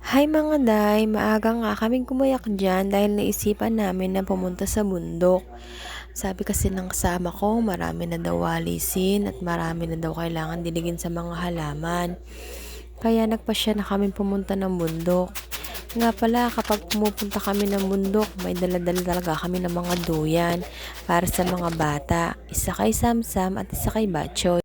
Hi mga day, maaga nga kaming gumayak dyan dahil naisipan namin na pumunta sa bundok. Sabi kasi ng kasama ko, marami na daw walisin at marami na daw kailangan diligin sa mga halaman. Kaya nagpasya na kami pumunta ng bundok. Nga pala, kapag pumupunta kami ng bundok, may dala-dala talaga kami ng mga duyan para sa mga bata. Isa kay Samsam at isa kay Batchoy.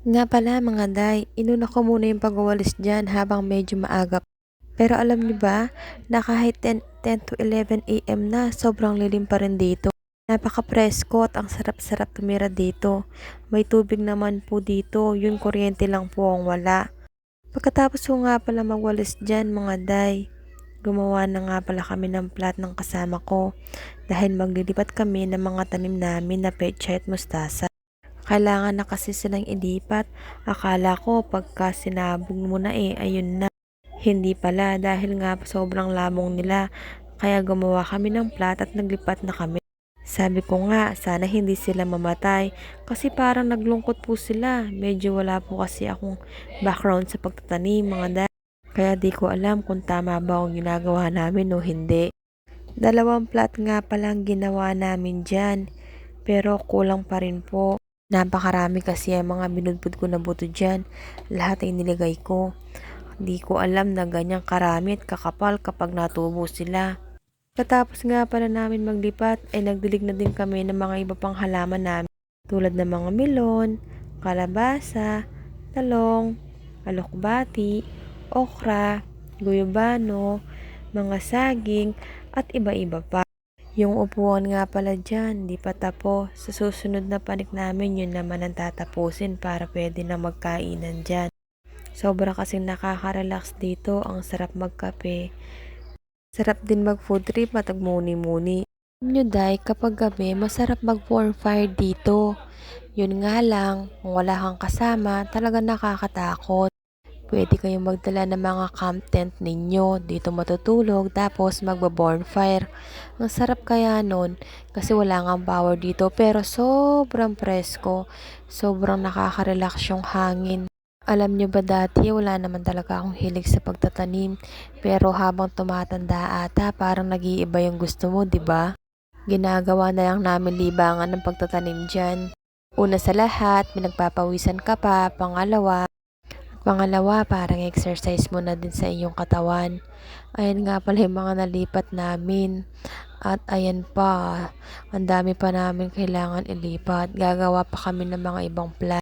Nga pala mga day, inuna ko muna yung pagwawalis dyan habang medyo maaga. Pero alam niyo ba na kahit 10 to 11 AM na, sobrang lilim pa rin dito. Napaka-presko at ang sarap-sarap tumira dito. May tubig naman po dito, yun kuryente lang po ang wala. Pagkatapos ko nga pala magwalis dyan mga day, gumawa na nga pala kami ng plat ng kasama ko dahil maglilipat kami ng mga tanim namin na pechay at mustasa. Kailangan na kasi silang ilipat. Akala ko pagka sinabog mo na ayun na. Hindi pala dahil nga sobrang labong nila. Kaya gumawa kami ng plat at naglipat na kami. Sabi ko nga sana hindi sila mamatay kasi parang naglungkot po sila. Medyo wala po kasi akong background sa pagtatanim mga dad. Kaya di ko alam kung tama ba ang ginagawa namin o hindi. Dalawang plat nga palang ginawa namin dyan. Pero kulang pa rin po. Napakarami kasi ang mga binudbud ko na buto dyan. Lahat ay nilagay ko. Hindi ko alam na ganyang karami at kakapal kapag natubo sila. Katapos nga pala namin maglipat ay nagdilig na din kami ng mga iba pang halaman namin tulad ng mga melon, kalabasa, talong, alokbati, okra, guyabano, mga saging at iba-iba pa. Yung upuan nga pala dyan, di pa tapos. Sa susunod na panik namin yun naman ang tatapusin para pwede na magkainan dyan. Sobra kasing nakaka-relax dito, ang sarap magkape. Sarap din mag-food trip at magmuni-muni. Alam nyo day, kapag gabi, masarap mag-bonfire dito. Yun nga lang, kung wala kang kasama, talaga nakakatakot. Pwede kayong magdala ng mga camp tent ninyo. Dito matutulog, tapos magba-bonfire. Ang sarap kaya nun, kasi wala nga power dito, pero sobrang presko. Sobrang nakaka-relax yung hangin. Alam nyo ba dati, wala naman talaga akong hilig sa pagtatanim. Pero habang tumatanda ata, parang nag-iiba yung gusto mo, di ba? Ginagawa na lang namin libangan ng pagtatanim dyan. Una sa lahat, pinagpapawisan ka pa. Pangalawa, parang exercise mo na din sa iyong katawan. Ayan nga pala yung mga nalipat namin. At ayan pa, ang dami pa namin kailangan ilipat. Gagawa pa kami ng mga ibang plan.